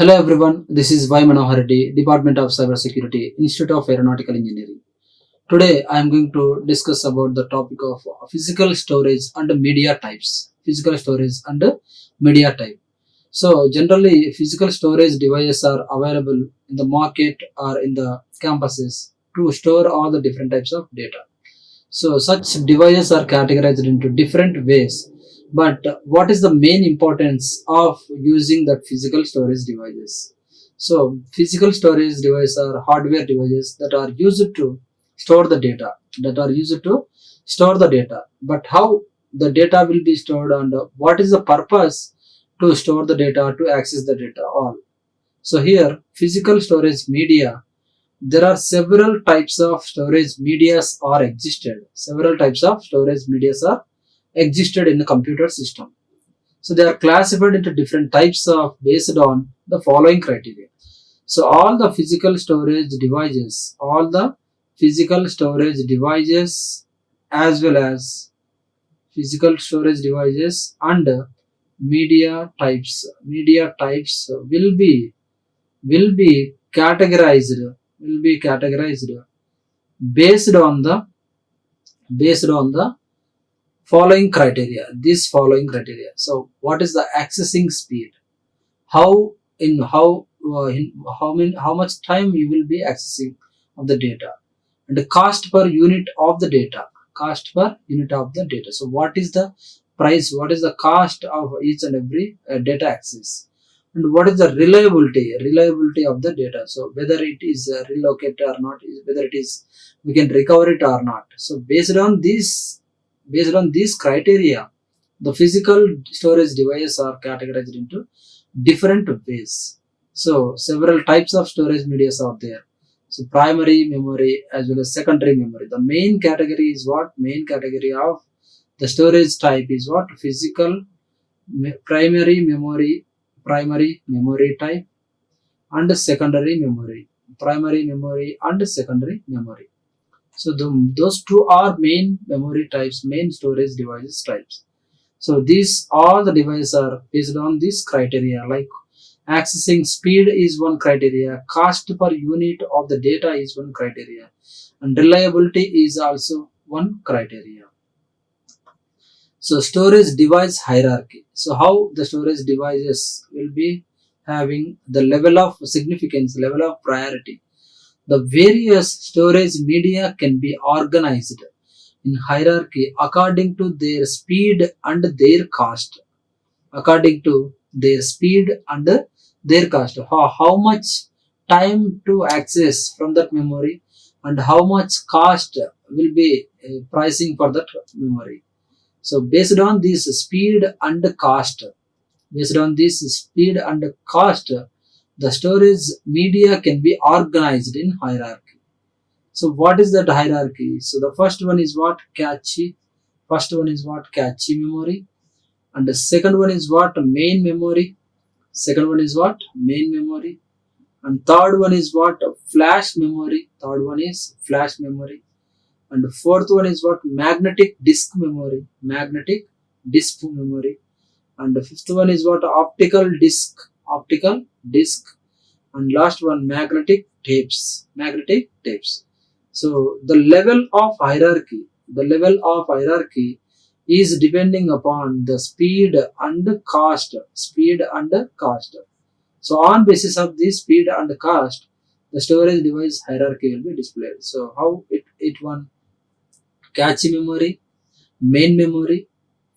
Hello everyone, this is Manohar Reddy, Department of Cybersecurity, Institute of Aeronautical Engineering. Today I am going to discuss about the topic of physical storage and media types. Physical storage and media type. So generally physical storage devices are available in the market or in the campuses to store all the different types of data. So such devices are categorized into different ways. But what is the main importance of using the physical storage devices? So physical storage devices are hardware devices that are used to store the data. But how the data will be stored and what is the purpose to store the data, to access the data all. So here physical storage media, there are several types of storage medias are existed. Several types of storage medias are existed in the computer system. So they are classified into different types of based on the following criteria. So all the physical storage devices as well as physical storage devices and media types will be categorized based on the following criteria. So what is the accessing speed? How much time you will be accessing of the data, and the cost per unit of the data. So what is the price? What is the cost of each and every data access? And what is the reliability of the data? So whether it is relocated or not, whether it is we can recover it or not. So based on these criteria, the physical storage devices are categorized into different ways. So several types of storage media are there. So primary memory as well as secondary memory. The main category is what? Main category of the storage type is what? Physical primary memory type and secondary memory. So those two are main memory types, main storage devices types. So these all the devices are based on this criteria, like accessing speed is one criteria, cost per unit of the data is one criteria, and reliability is also one criteria. So storage device hierarchy. So how the storage devices will be having the level of significance, level of priority. The various storage media can be organized in hierarchy according to their speed and their cost. How much time to access from that memory and how much cost will be pricing for that memory. So based on this speed and cost, the storage media can be organized in hierarchy. So what is that hierarchy? So the first one is what? Cache memory. And the second one is what? Main memory. And third one is what? Flash memory. And the fourth one is what? Magnetic disk memory. And the fifth one is what? Optical disk. And last one, magnetic tapes. So the level of hierarchy is depending upon the speed and cost. So on basis of this speed and cost, the storage device hierarchy will be displayed. So how it one? Cache memory, main memory,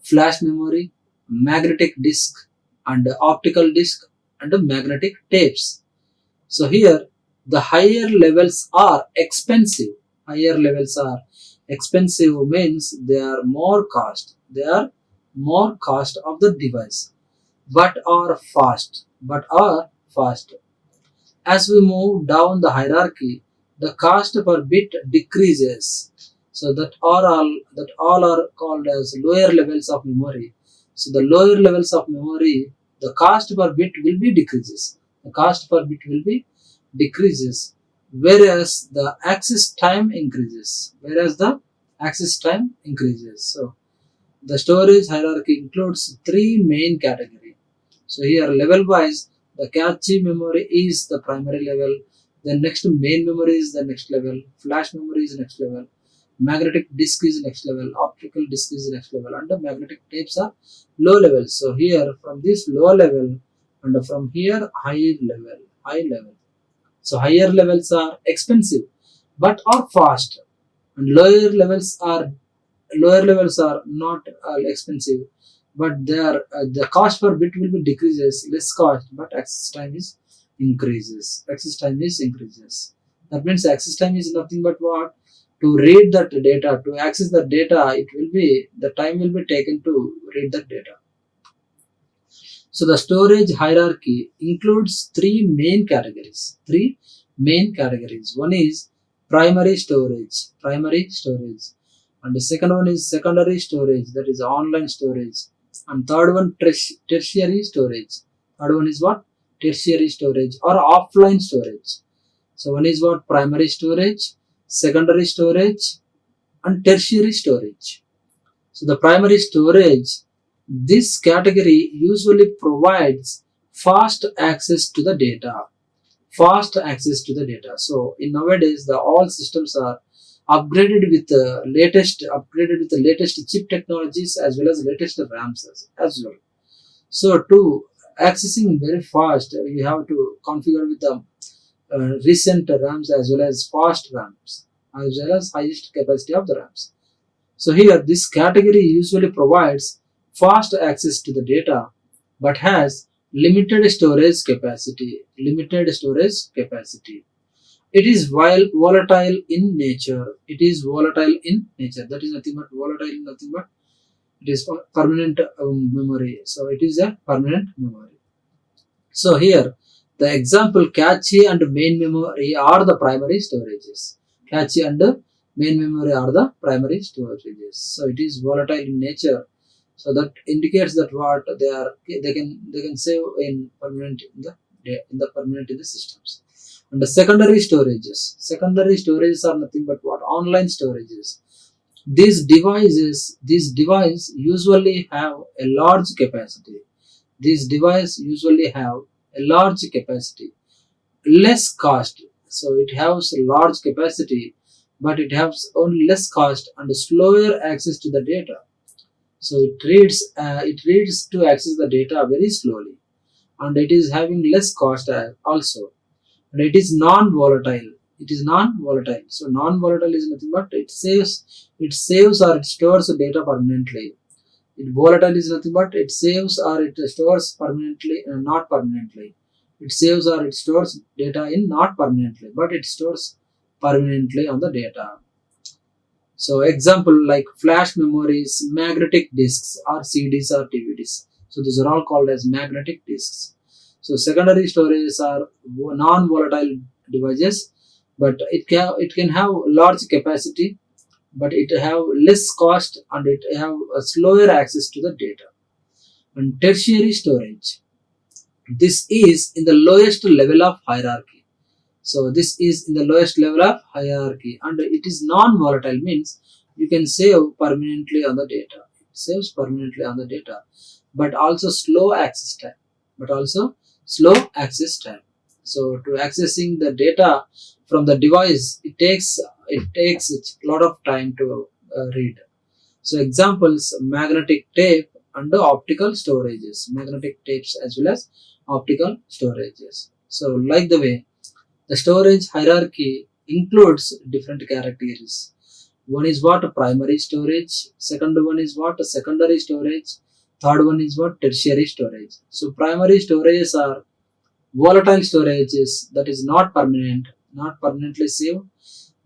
flash memory, magnetic disk, and optical disk, and magnetic tapes. So here the higher levels are expensive. Means they are more cost. Of the device, but are fast. As we move down the hierarchy, the cost per bit decreases. So that all are called as lower levels of memory. So the lower levels of memory, the cost per bit will be decreases. Whereas the access time increases. So the storage hierarchy includes three main categories. So here level wise, The cache memory is the primary level. Then next main memory is the next level. Flash memory is next level. Magnetic disk is next level. Optical disk is next level. And the magnetic tapes are low level. So here from this low level and from here high level. High level. So higher levels are expensive but are fast, and lower levels are not expensive, but the cost per bit will be decreases, less cost, but access time is increases. Access time is increases. That means access time is nothing but what? To read that data, to access the data, it will be the time will be taken to read the data. So the storage hierarchy includes three main categories. Three main categories. One is primary storage, and the second one is secondary storage, that is online storage, and third one tertiary storage. Third one is what? Tertiary storage or offline storage. So one is what? Primary storage, secondary storage, and tertiary storage. So the primary storage, this category usually provides fast access to the data. Fast access to the data. So in nowadays, the all systems are upgraded with the latest chip technologies as well as latest RAMs as well. So to accessing very fast, you have to configure with the recent RAMs as well as fast RAMs as well as highest capacity of the RAMs. So here this category usually provides fast access to the data but has limited storage capacity. Limited storage capacity. It is volatile in nature. It is volatile in nature. That is nothing but volatile, nothing but it is permanent memory. So it is a permanent memory. So here the example cache and main memory are the primary storages. Cache and main memory are the primary storages. So it is volatile in nature. So that indicates that what they can save in permanent in the systems. And the secondary storages. Secondary storages are nothing but what? Online storages. These devices usually have a large capacity. These devices usually have a large capacity, less cost. So it has a large capacity, but it has only less cost and slower access to the data. So it reads to access the data very slowly, and it is having less cost also, and it is non-volatile. It is non-volatile. So non-volatile is nothing but it saves or it stores data permanently. It volatile is nothing but it saves or it stores permanently, not permanently. It saves or it stores data in not permanently, but it stores permanently on the data. So example like flash memories, magnetic disks or CDs or DVDs. So these are all called as magnetic disks. So secondary storages are non-volatile devices, but it can have large capacity, but it have less cost and it have a slower access to the data. And tertiary storage, this is in the lowest level of hierarchy. So this is in the lowest level of hierarchy, and it is non-volatile, means you can save permanently on the data. It saves permanently on the data, but also slow access time. But also slow access time. So to accessing the data from the device, it takes a lot of time to read. So examples: magnetic tape and optical storages. Magnetic tapes as well as optical storages. So like the way the storage hierarchy includes different categories. One is what? Primary storage. Second one is what? Secondary storage. Third one is what? Tertiary storage. So primary storages are volatile storages, that is not permanent, not permanently saved,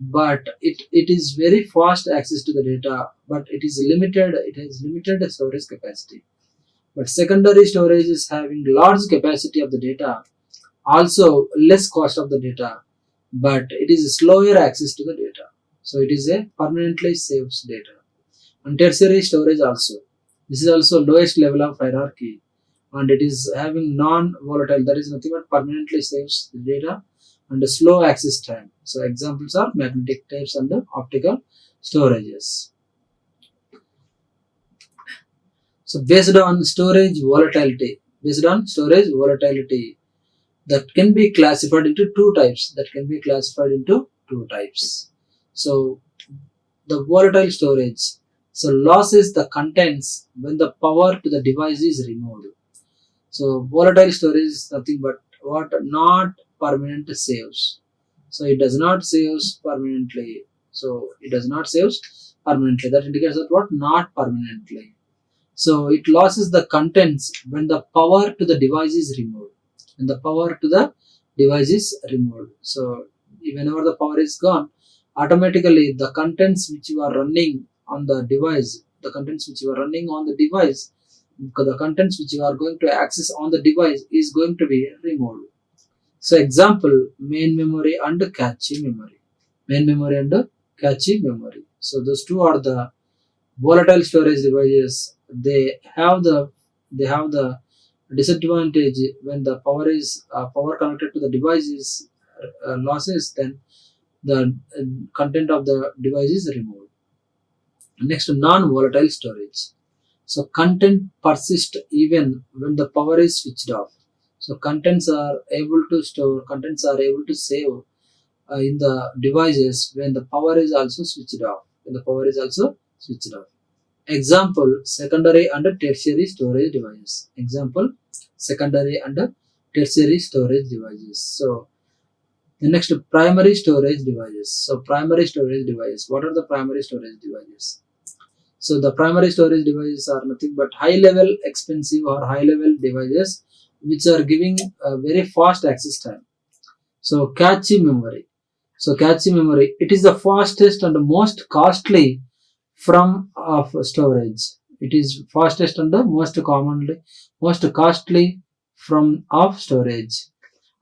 but it is very fast access to the data, but it has limited storage capacity. But secondary storage is having large capacity of the data, also less cost of the data, but it is slower access to the data. So it is a permanently saves data. And tertiary storage also. This is also lowest level of hierarchy, and it is having non-volatile, that is nothing but permanently saves the data and a slow access time. So examples are magnetic tapes and optical storages. So based on storage volatility, that can be classified into two types. So the volatile storage. So losses the contents when the power to the device is removed. So volatile storage is nothing but what not permanent saves. So it does not saves permanently. That indicates that what not permanently. So it loses the contents when the power to the device is removed. So whenever the power is gone, automatically the contents which you are running on the device, the contents which you are going to access on the device is going to be removed. So example, main memory and cache memory. So those two are the volatile storage devices. They have the disadvantage when the power connected to the device is losses, then the content of the device is removed. Next, non-volatile storage. So content persists even when the power is switched off. So contents are able to save in the devices when the power is also switched off. Example, secondary and tertiary storage devices. So the next, primary storage devices. What are the primary storage devices? So the primary storage devices are nothing but high level devices which are giving a very fast access time. So cache memory. It is the fastest and most costly form of storage. It is fastest and the most costly form of storage.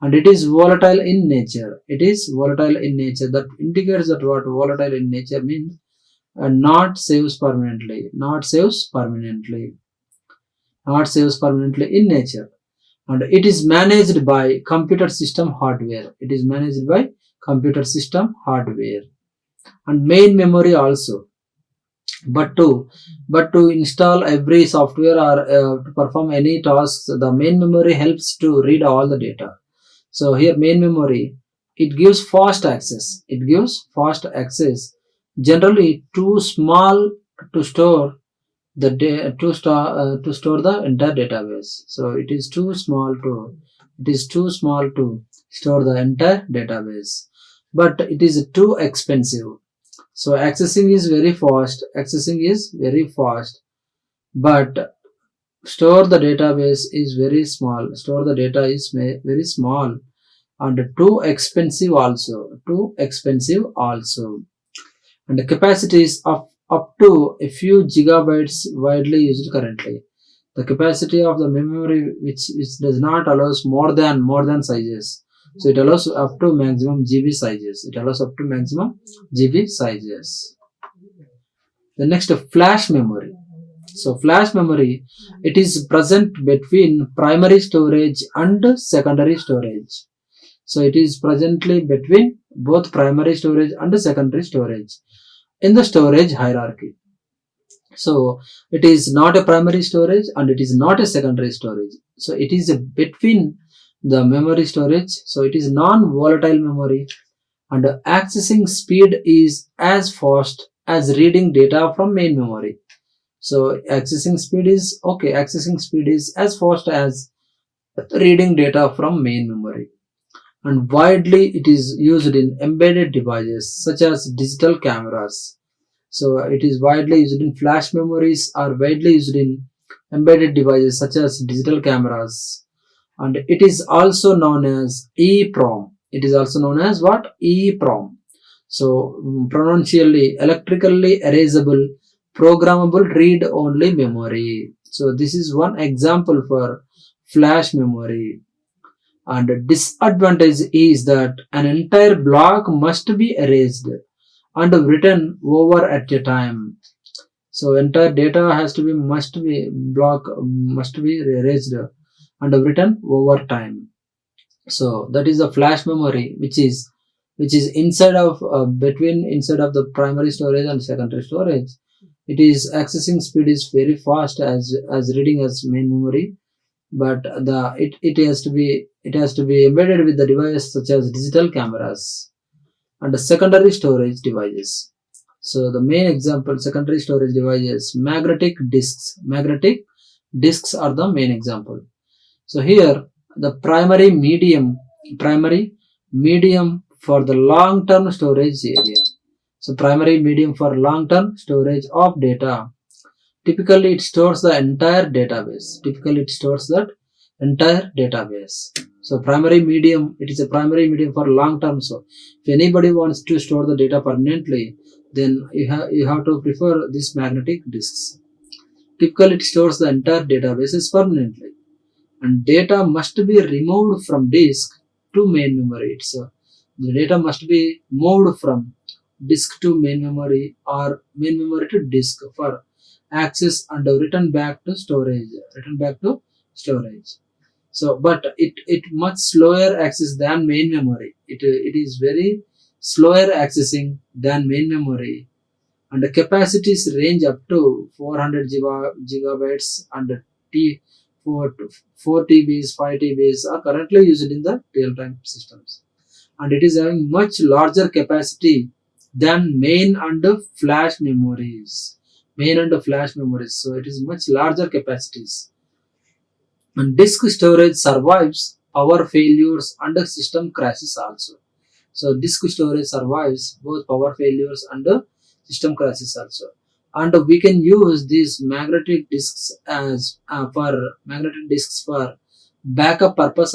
And it is volatile in nature. That indicates that what volatile in nature means. Not saves permanently in nature, and it is managed by computer system hardware. And main memory also. But to install every software or to perform any tasks, the main memory helps to read all the data. So here main memory, it gives fast access. Generally too small to store the entire database. So it is too small to store the entire database, but it is too expensive. So accessing is very fast, but store the database is very small. Very small and too expensive also. And the capacities of up to a few gigabytes widely used currently. The capacity of the memory which does not allows more than sizes. So it allows up to maximum GB sizes. The next, flash memory. So flash memory, it is present between primary storage and secondary storage. So it is presently between both primary storage and secondary storage in the storage hierarchy. So it is not a primary storage and it is not a secondary storage. So it is between the memory storage. So it is non-volatile memory, and accessing speed is as fast as reading data from main memory. So accessing speed is as fast as reading data from main memory. And widely it is used in embedded devices such as digital cameras. So it is widely used in flash memories, are widely used in embedded devices such as digital cameras. And it is also known as EEPROM. So pronuncially, electrically erasable programmable read only memory. So this is one example for flash memory. And disadvantage is that an entire block must be erased and written over at a time. So entire data must be erased and written over time. So that is the flash memory, which is inside of the primary storage and secondary storage. It is accessing speed is very fast as reading as main memory, but it has to be embedded with the device such as digital cameras and the secondary storage devices. So the main example secondary storage devices, magnetic disks. Magnetic disks are the main example. So here the primary medium for the long term storage area. So primary medium for long term storage of data. Typically it stores the entire database. So primary medium, it is a primary medium for long term. So if anybody wants to store the data permanently, then you have to prefer these magnetic disks. Typically it stores the entire databases permanently, and data must be removed from disk to main memory. So the data must be moved from disk to main memory or main memory to disk for access and returned back to storage. So but it much slower access than main memory. It is very slower accessing than main memory, and the capacities range up to 400 gigabytes, and T 4 4 TBs, 5 TBs are currently used in the real-time systems, and it is having much larger capacity than main and flash memories. So it is much larger capacities. And disk storage survives power failures and system crashes also. So disk storage survives both power failures and system crashes also. And we can use these magnetic disks as for backup purpose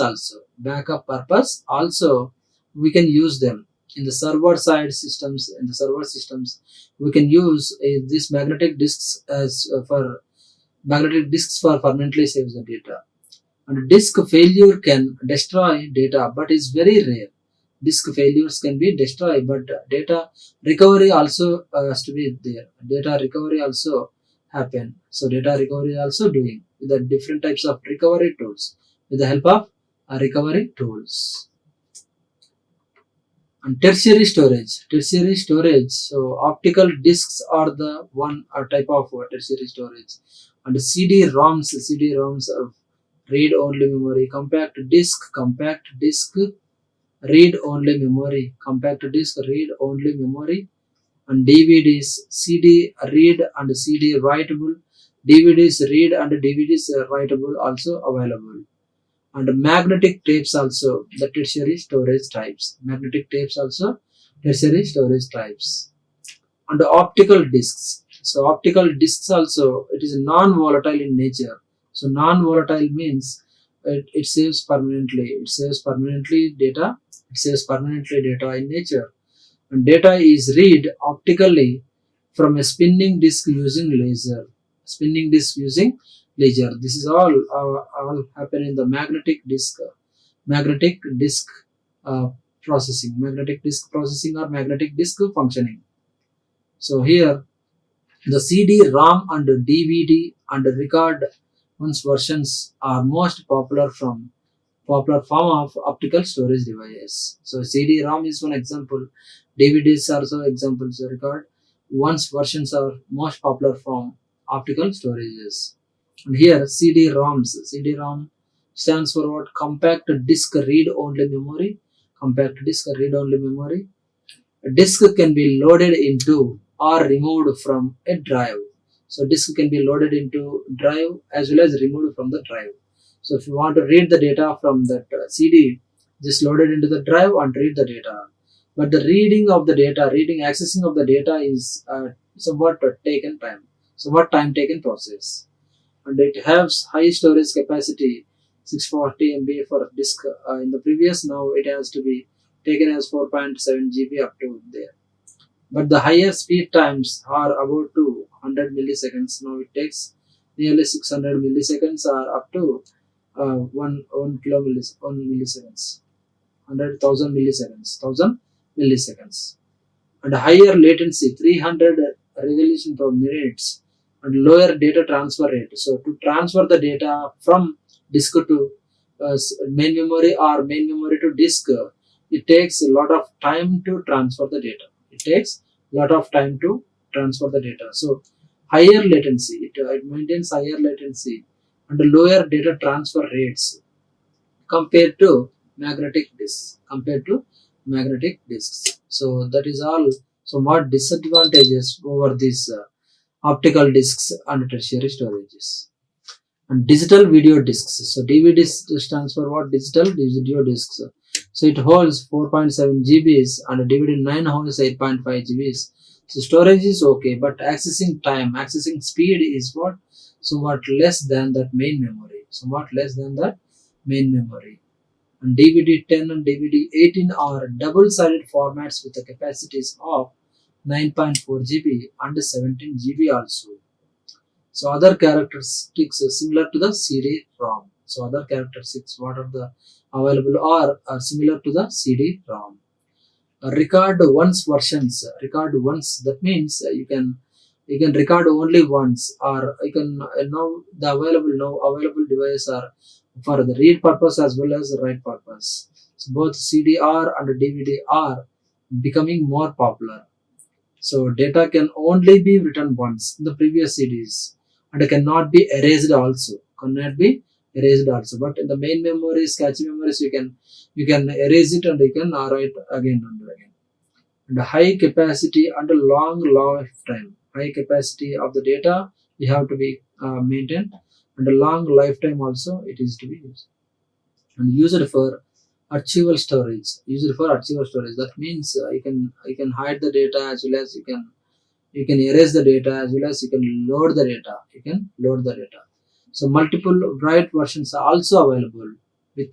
also. We can use them in the server side systems. In the server systems, we can use these magnetic disks for permanently saves the data. And disk failure can destroy data, but is very rare. Disk failures can be destroyed, but data recovery also has to be there. Data recovery also happen. So data recovery also doing with the different types of recovery tools with the help of recovery tools. And tertiary storage. So optical disks are the one type of tertiary storage. And CD-ROMs are read only memory. Compact disk, read only memory. And DVDs, CD read and CD writable. DVDs read and DVDs writable also available. And magnetic tapes also the tertiary storage types. And the optical discs. So optical discs also, it is non-volatile in nature. So non-volatile means it saves permanently. It saves permanently data in nature. And data is read optically from a spinning disk using laser. This is all happen in the magnetic disk uh, magnetic disk processing or magnetic disk functioning. So here the CD-ROM and DVD and record once versions are most popular form of optical storage devices. So CD-ROM is one example. DVDs are also examples. Record once versions are most popular from optical storages. And here CD-ROM stands for what? Compact disk read only memory. A disk can be loaded into or removed from a drive. So disk can be loaded into drive as well as removed from the drive. So if you want to read the data from that CD, just load it into the drive and read the data. But the accessing of the data is somewhat time taken process. And it has high storage capacity, 640 MB for disk. In the previous, now it has to be taken as 4.7 GB up to there. But the higher speed times are about to 100 milliseconds. Now it takes nearly 600 milliseconds or up to 1 milliseconds, 100,000 milliseconds, and higher latency, 300 revolution per minute, and lower data transfer rate. So to transfer the data from disk to main memory or main memory to disk, it takes a lot of time to transfer the data. So higher latency, it maintains higher latency and lower data transfer rates compared to magnetic disks. So that is all. So what disadvantages over these optical disks and tertiary storages? And digital video disks. So DVD stands for what? Digital video disks. So it holds 4.7 GBs and DVD 9 holds 8.5 GBs. So storage is okay, but accessing speed is what? Somewhat less than that main memory. Somewhat less than that main memory. And DVD 10 and DVD 18 are double-sided formats with the capacities of 9.4 GB and 17 GB also. So other characteristics similar to the CD-ROM. So other characteristics what are the available are similar to the CD-ROM. Record once versions. Record once. That means you can record only once, or you can now available devices are for the read purpose as well as the write purpose. So both CDR and DVD are becoming more popular. So data can only be written once in the previous CDs and cannot be erased also. Cannot be erased also. But in the main memories, cache memories, you can erase it and you can write again and again. And high capacity and long lifetime. High capacity of the data you have to be maintained, and a long lifetime also it is to be used. And used for archival storage. Used for archival storage. That means you can hide the data as well as you can erase the data as well as you can load the data. You can load the data. So multiple write versions are also available with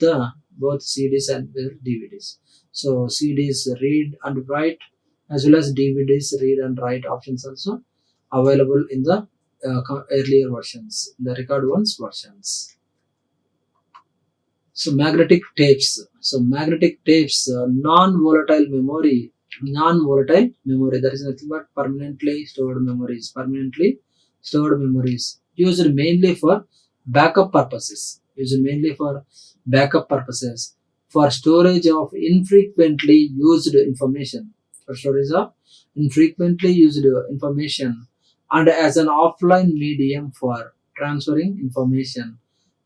both CDs and DVDs. So CDs read and write as well as DVDs read and write options also available in the earlier versions, the record ones versions. So magnetic tapes. So magnetic tapes, non-volatile memory. Non-volatile memory. That is nothing but permanently stored memories. Permanently stored memories used mainly for backup purposes. Used mainly for backup purposes. For storage of infrequently used information. For storage of infrequently used information, and as an offline medium for transferring information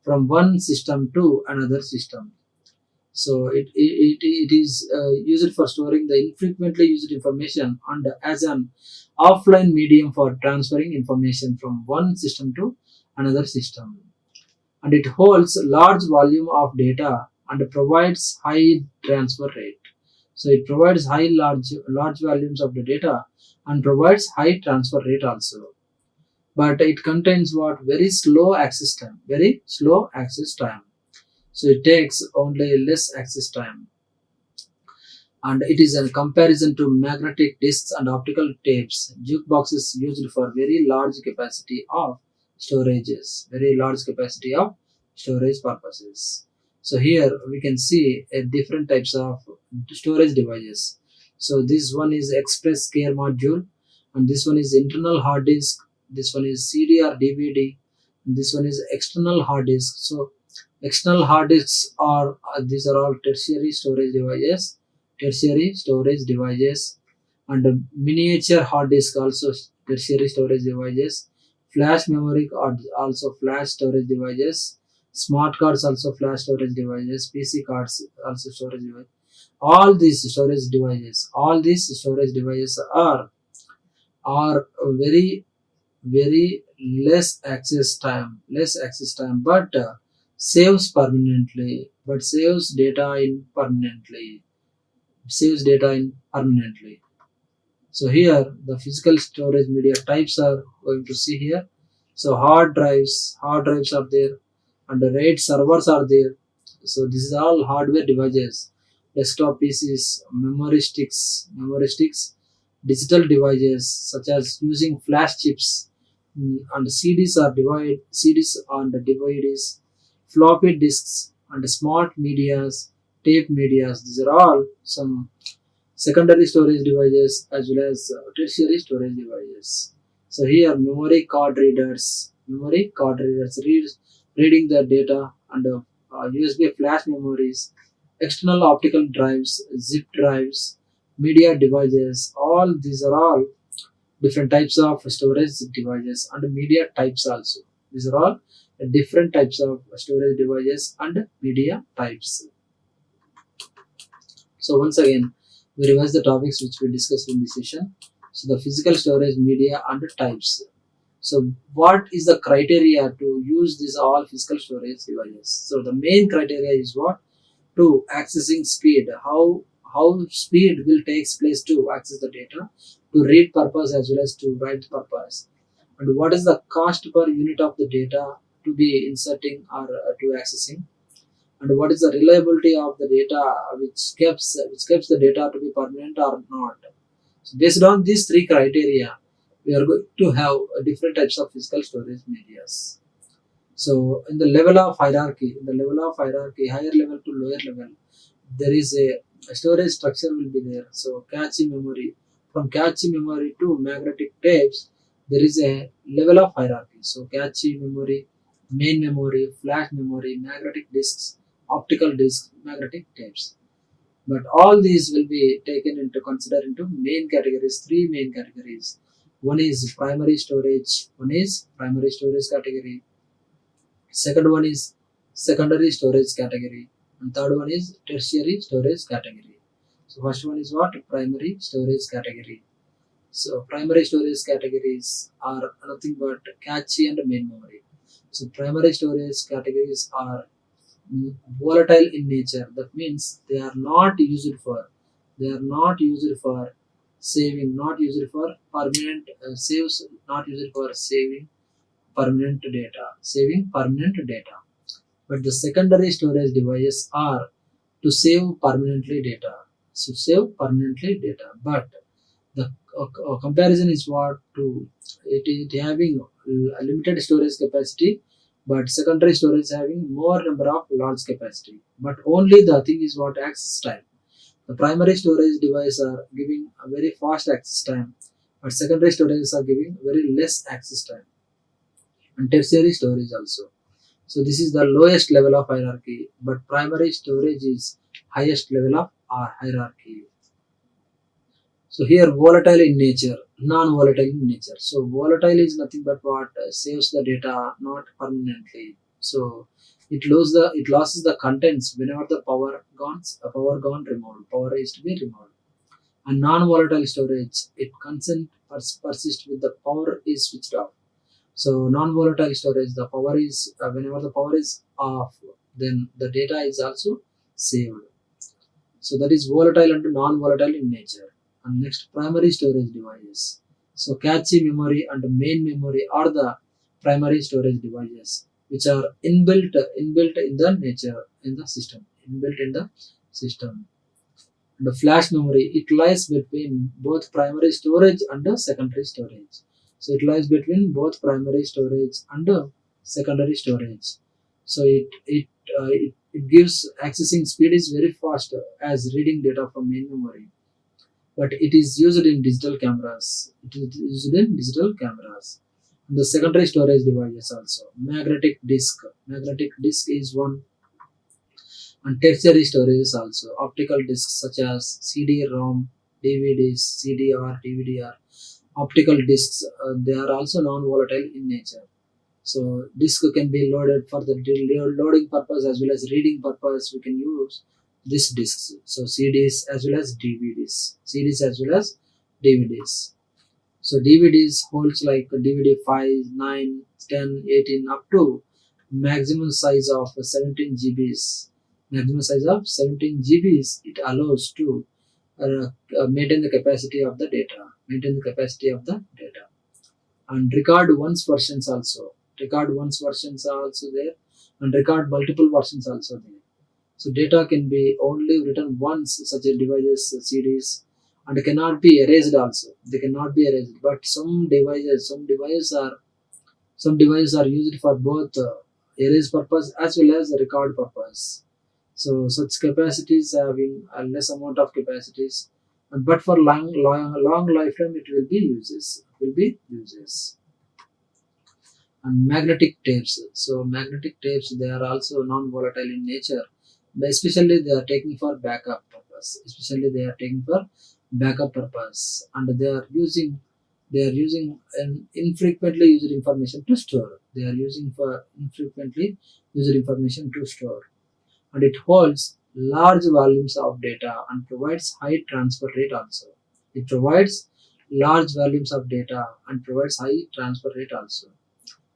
from one system to another system. So it is used for storing the infrequently used information and as an offline medium for transferring information from one system to another system. And it holds large volume of data and provides high transfer rate. So it provides large volumes of the data and provides high transfer rate also. But it contains what? Very slow access time. Very slow access time. So it takes only less access time. And it is a comparison to magnetic discs and optical tapes. Jukebox is used for very large capacity of storages. Very large capacity of storage purposes. So here we can see different types of storage devices. So this one is express care module, and this one is internal hard disk, this one is CD or DVD, and this one is external hard disk. So external hard disks are these are all tertiary storage devices. Tertiary storage devices, and miniature hard disk also tertiary storage devices. Flash memory cards also flash storage devices. Smart cards also flash storage devices. PC cards also storage devices. All these storage devices are very very less access time, but saves data in permanently. So here the physical storage media types are going to see here. So hard drives are there, and the RAID servers are there. So this is all hardware devices. Desktop PCs, memory sticks, digital devices such as using flash chips, and CDs and DVDs, floppy disks, and smart medias, tape medias. These are all some secondary storage devices as well as tertiary storage devices. So here memory card readers reading the data, and USB flash memories, external optical drives, zip drives, media devices. All these are all different types of storage devices and media types also. These are all different types of storage devices and media types. So once again, we revise the topics which we discussed in this session. So the physical storage, media and types. So what is the criteria to use these all physical storage devices? So the main criteria is what? To accessing speed. How speed will takes place to access the data, to read purpose as well as to write purpose. And what is the cost per unit of the data to be inserting or to accessing, and what is the reliability of the data which keeps the data to be permanent or not. So based on these three criteria, we are going to have different types of physical storage medias. So in the level of hierarchy, higher level to lower level, there is a storage structure will be there. So cache memory, from cache memory to magnetic tapes, there is a level of hierarchy. So cache memory, main memory, flash memory, magnetic disks, optical disks, magnetic tapes. But all these will be taken into consider into main categories, three main categories. One is primary storage category. Second one is secondary storage category, and third one is tertiary storage category. So first one is what? Primary storage category. So primary storage categories are nothing but cache and main memory. So primary storage categories are volatile in nature. That means they are not used for saving, not used for permanent saves, not used for saving permanent data. But the secondary storage devices are to save permanently data. So save permanently data. But the comparison is what to it having a limited storage capacity, but secondary storage having more number of large capacity. But only the thing is what? Access time. The primary storage devices are giving a very fast access time, but secondary storage are giving very less access time. And tertiary storage also. So this is the lowest level of hierarchy, but primary storage is highest level of hierarchy. So here volatile in nature, non-volatile in nature. So volatile is nothing but what saves the data not permanently. So it loses the contents whenever the power gone removed. Power is to be removed. And non-volatile storage, it persists with the power is switched off. So non-volatile storage, the power is whenever the power is off, then the data is also saved. So that is volatile and non-volatile in nature. And next, primary storage devices. So cache memory and main memory are the primary storage devices which are inbuilt in the nature in the system, inbuilt in the system. And the flash memory, it lies between both primary storage and the secondary storage. So it lies between both primary storage and the secondary storage. So it gives accessing speed is very fast as reading data from main memory, but it is used in digital cameras. It is used in digital cameras. And the secondary storage devices also. Magnetic disk. Magnetic disk is one. And tertiary storage also. Optical disks such as CD-ROM, DVDs, CDR, DVD-R. Optical disks, they are also non-volatile in nature. So disk can be loaded for the loading purpose as well as reading purpose. We can use this disks. So CDs as well as DVDs. CDs as well as DVDs. So DVDs holds like DVD 5, 9, 10, 18 up to maximum size of 17 GBs. Maximum size of 17 GBs it allows to maintain the capacity of the data. Maintain the capacity of the data. And record once versions also. Record once versions are also there, and record multiple versions also there. So data can be only written once, such as devices, CDs, and cannot be erased also. They cannot be erased. But some devices are used for both erase purpose as well as record purpose. So such capacities having a less amount of capacities, but for long lifetime it will be uses. And magnetic tapes. So magnetic tapes, they are also non-volatile in nature, but especially they are taken for backup purpose. And they are using They are using an infrequently used information to store. They are using for infrequently used information to store, and it holds large volumes of data and provides high transfer rate also. It provides large volumes of data and provides high transfer rate also.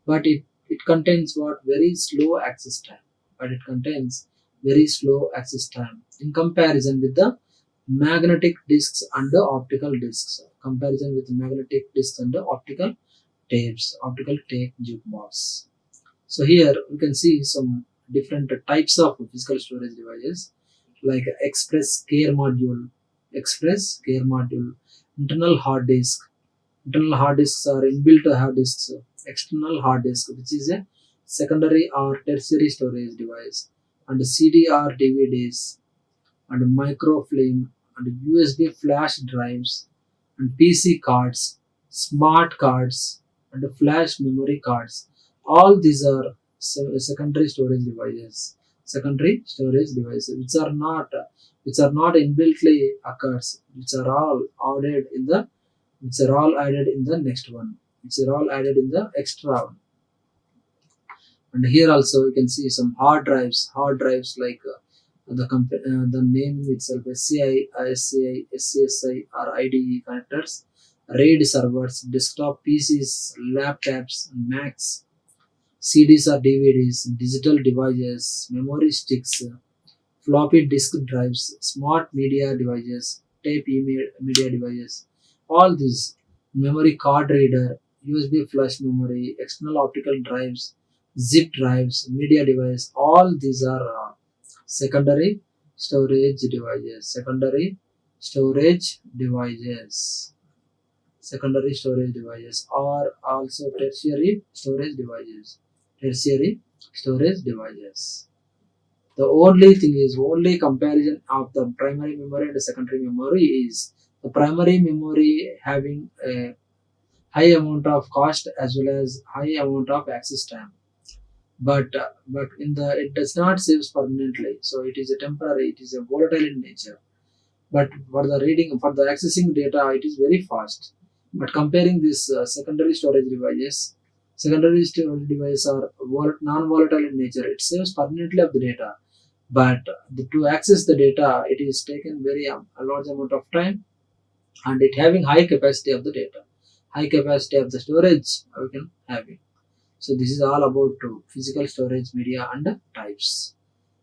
But it contains what? Very slow access time. But it contains very slow access time in comparison with the magnetic disks and the optical disks. Comparison with magnetic disks and the optical tape jukebox. So here we can see some different types of physical storage devices like express care module, internal hard disk. Internal hard disks are inbuilt hard disks. External hard disk, which is a secondary or tertiary storage device, and CD or DVDs, and microfilm, and USB flash drives, and PC cards, smart cards, and flash memory cards. All these are secondary storage devices. Secondary storage devices, which are not inbuiltly occurs, which are all added in the next one, which are all added in the extra one. And here also we can see some hard drives like the name itself, SCI, SCI, SCSI or IDE connectors, RAID servers, desktop PCs, laptops, Macs, CDs or DVDs, digital devices, memory sticks, floppy disk drives, smart media devices, media devices, all these, memory card reader, USB flash memory, external optical drives, zip drives, media device, all these are secondary storage devices. Secondary storage devices are also tertiary storage devices. The only thing is, only comparison of the primary memory and the secondary memory is the primary memory having a high amount of cost as well as high amount of access time. But in the it does not save permanently, so it is a temporary, it is a volatile in nature. But for the accessing data, it is very fast. But comparing this secondary storage devices are non-volatile in nature. It saves permanently of the data, but to access the data, it is taken very a large amount of time, and it having high capacity of the data, high capacity of the storage we can have it. So this is all about physical storage media and types.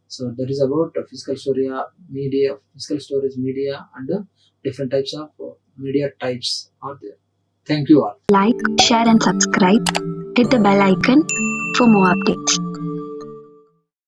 So that is about physical storage media and different types of media types are there. Thank you all. Like, share and subscribe. Hit the bell icon for more updates.